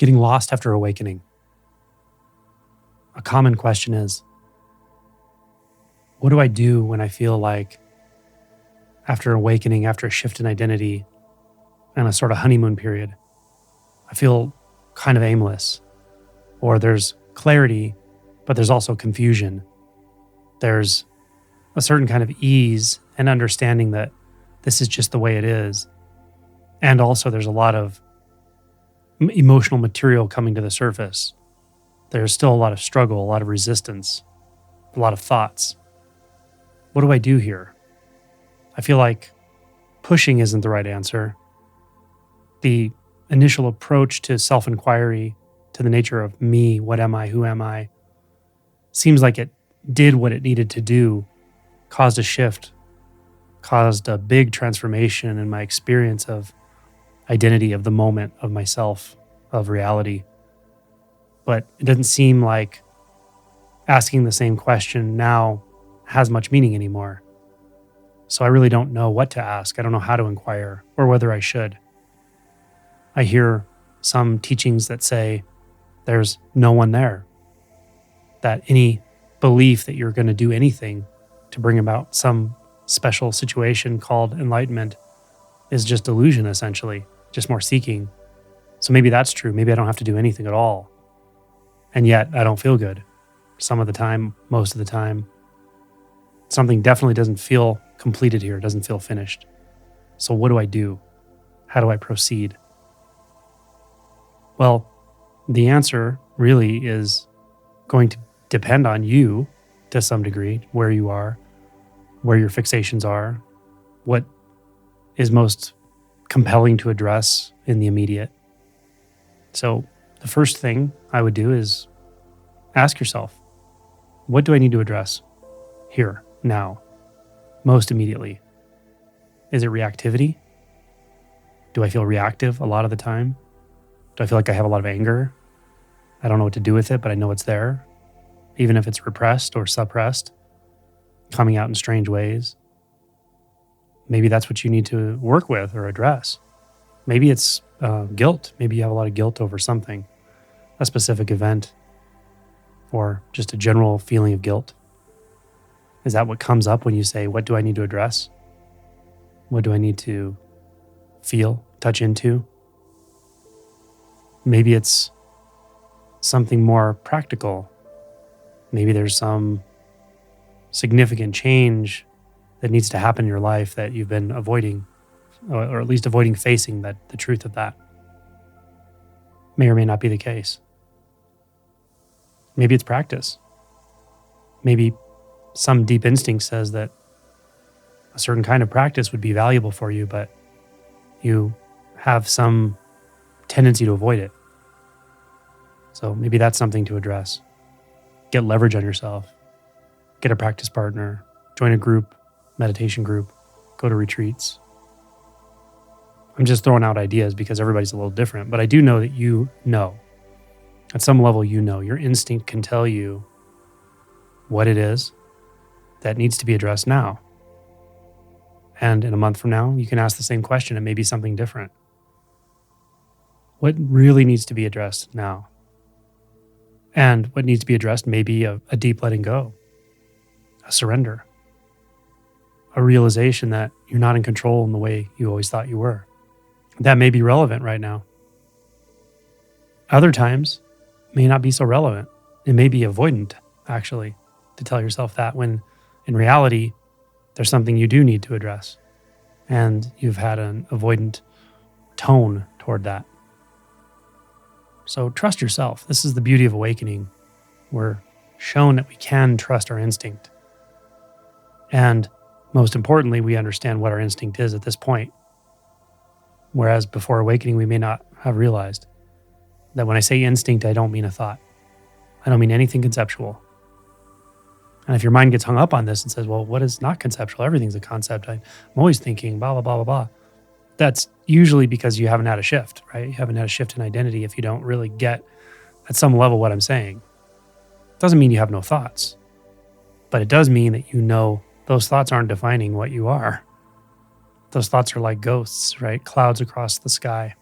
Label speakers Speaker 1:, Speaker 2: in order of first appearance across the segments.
Speaker 1: Getting lost after awakening. A common question is, what do I do when I feel like after awakening, after a shift in identity and a sort of honeymoon period, I feel kind of aimless, or there's clarity, but there's also confusion. There's a certain kind of ease and understanding that this is just the way it is. And also there's a lot of emotional material coming to the surface. There's still a lot of struggle, a lot of resistance, a lot of thoughts. What do I do here? I feel like pushing isn't the right answer. The initial approach to self-inquiry, to the nature of me, what am I, who am I, seems like it did what it needed to do, caused a shift, caused a big transformation in my experience of identity, of the moment, of myself, of reality. But it doesn't seem like asking the same question now has much meaning anymore. So I really don't know what to ask. I don't know how to inquire or whether I should. I hear some teachings that say there's no one there, that any belief that you're going to do anything to bring about some special situation called enlightenment is just delusion, essentially, just more seeking. So maybe that's true. Maybe I don't have to do anything at all. And yet I don't feel good. Some of the time, most of the time, something definitely doesn't feel completed here. It doesn't feel finished. So what do I do? How do I proceed? Well, the answer really is going to depend on you to some degree, where you are, where your fixations are, what is most compelling to address in the immediate. So the first thing I would do is ask yourself, what do I need to address here, now, most immediately? Is it reactivity? Do I feel reactive a lot of the time? Do I feel like I have a lot of anger? I don't know what to do with it, but I know it's there, even if it's repressed or suppressed, coming out in strange ways. Maybe that's what you need to work with or address. Maybe it's guilt. Maybe you have a lot of guilt over something, a specific event, or just a general feeling of guilt. Is that what comes up when you say, what do I need to address? What do I need to feel, touch into? Maybe it's something more practical. Maybe there's some significant change that needs to happen in your life that you've been avoiding, or at least avoiding facing the truth of that. May or may not be the case. Maybe it's practice. Maybe some deep instinct says that a certain kind of practice would be valuable for you, but you have some tendency to avoid it. So maybe that's something to address. Get leverage on yourself. Get a practice partner. Join a group, meditation group. Go to retreats. I'm just throwing out ideas because everybody's a little different, but I do know that you know. At some level, you know. Your instinct can tell you what it is that needs to be addressed now. And in a month from now, you can ask the same question. It may be something different. What really needs to be addressed now? And what needs to be addressed may be a deep letting go, a surrender, a realization that you're not in control in the way you always thought you were. That may be relevant right now. Other times may not be so relevant. It may be avoidant, actually, to tell yourself that, when in reality, there's something you do need to address. And you've had an avoidant tone toward that. So trust yourself. This is the beauty of awakening. We're shown that we can trust our instinct. And most importantly, we understand what our instinct is at this point. Whereas before awakening, we may not have realized that when I say instinct, I don't mean a thought. I don't mean anything conceptual. And if your mind gets hung up on this and says, well, what is not conceptual? Everything's a concept. I'm always thinking, blah, blah, blah, blah, blah. That's usually because you haven't had a shift, right? You haven't had a shift in identity if you don't really get at some level what I'm saying. It doesn't mean you have no thoughts, but it does mean that you know those thoughts aren't defining what you are. Those thoughts are like ghosts, right? Clouds across the sky.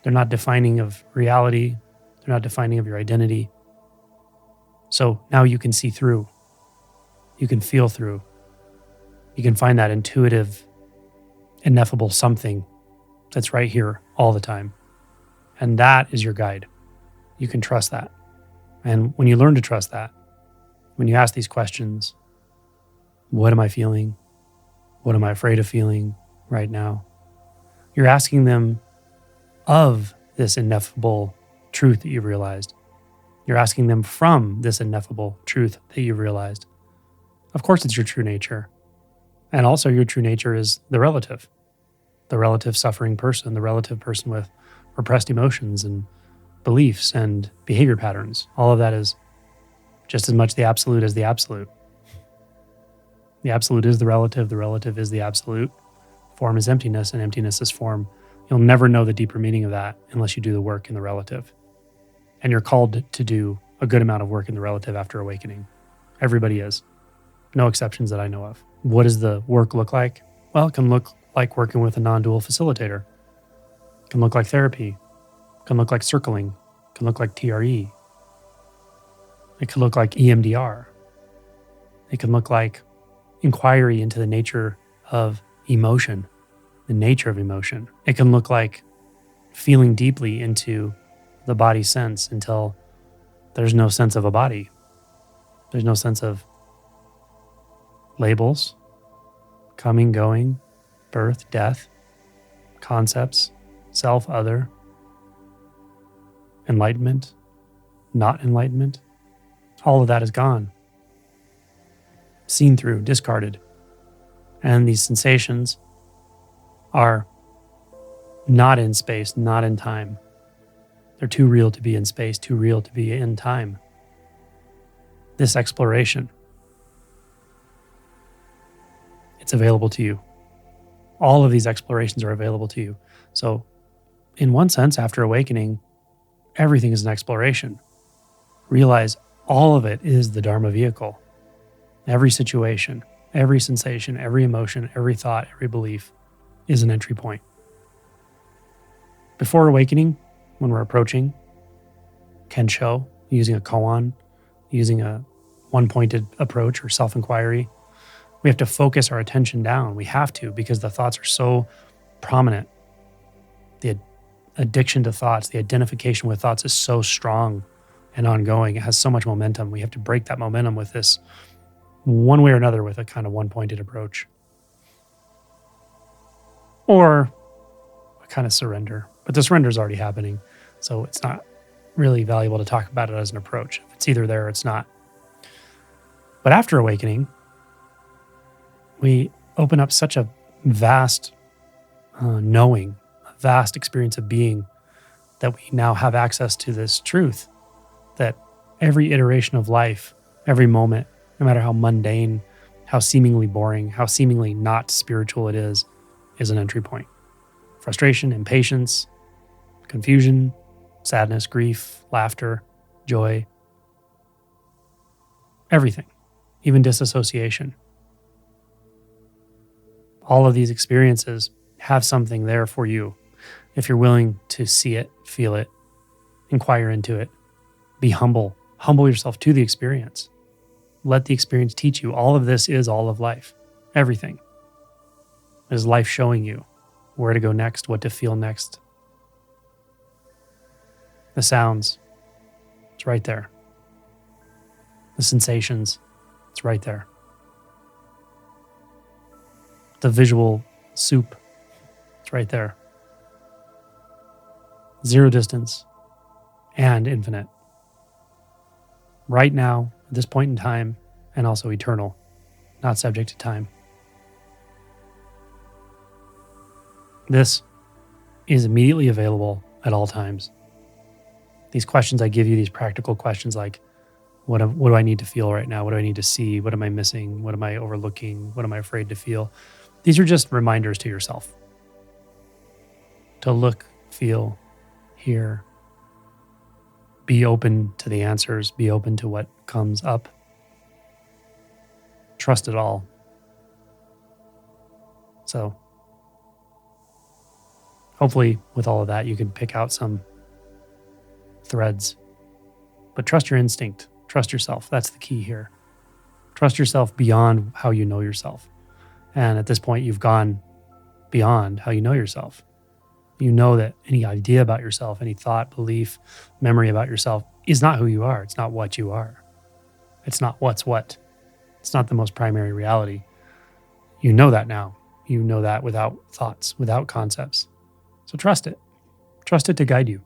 Speaker 1: They're not defining of reality. They're not defining of your identity. So now you can see through. You can feel through. You can find that intuitive, ineffable something that's right here all the time. And that is your guide. You can trust that. And when you learn to trust that, when you ask these questions, what am I feeling? What am I afraid of feeling right now? You're asking them of this ineffable truth that you've realized. You're asking them from this ineffable truth that you've realized. Of course, it's your true nature. And also, your true nature is the relative suffering person, the relative person with repressed emotions and beliefs and behavior patterns. All of that is just as much the absolute as the absolute. The absolute is the relative is the absolute. Form is emptiness, and emptiness is form. You'll never know the deeper meaning of that unless you do the work in the relative. And you're called to do a good amount of work in the relative after awakening. Everybody is. No exceptions that I know of. What does the work look like? Well, it can look like working with a non-dual facilitator. It can look like therapy. It can look like circling. It can look like TRE. It can look like EMDR. It can look like inquiry into the nature of emotion, the nature of emotion. It can look like feeling deeply into the body sense until there's no sense of a body. There's no sense of labels, coming, going, birth, death, concepts, self, other, enlightenment, not enlightenment. All of that is gone, seen through, discarded. And these sensations are not in space, not in time. They're too real to be in space, too real to be in time. This exploration, it's available to you. All of these explorations are available to you. So, in one sense, after awakening, everything is an exploration. Realize all of it is the Dharma vehicle. Every situation, every sensation, every emotion, every thought, every belief is an entry point. Before awakening, when we're approaching Kensho, using a koan, using a one-pointed approach or self-inquiry, we have to focus our attention down. We have to, because the thoughts are so prominent. The addiction to thoughts, the identification with thoughts is so strong and ongoing. It has so much momentum. We have to break that momentum with this one way or another with a kind of one-pointed approach. Or a kind of surrender. But the surrender is already happening, so it's not really valuable to talk about it as an approach. It's either there or it's not. But after awakening, we open up such a vast knowing, a vast experience of being, that we now have access to this truth that every iteration of life, every moment, no matter how mundane, how seemingly boring, how seemingly not spiritual it is an entry point. Frustration, impatience, confusion, sadness, grief, laughter, joy, everything, even disassociation. All of these experiences have something there for you if you're willing to see it, feel it, inquire into it, be humble. Humble yourself to the experience. Let the experience teach you. All of this is all of life. Everything. It is life showing you where to go next, what to feel next. The sounds, it's right there. The sensations, it's right there. The visual soup, it's right there. Zero distance and infinite. Right now, at this point in time, and also eternal, not subject to time. This is immediately available at all times. These questions I give you, these practical questions like, what do I need to feel right now? What do I need to see? What am I missing? What am I overlooking? What am I afraid to feel? These are just reminders to yourself to look, feel, hear, be open to the answers, be open to what comes up. Trust it all. So, Hopefully, with all of that, you can pick out some threads. But trust your instinct. Trust yourself. That's the key here. Trust yourself beyond how you know yourself. And at this point, you've gone beyond how you know yourself. You know that any idea about yourself, any thought, belief, memory about yourself is not who you are. It's not what you are. It's not what's what. It's not the most primary reality. You know that now. You know that without thoughts, without concepts. So trust it. Trust it to guide you.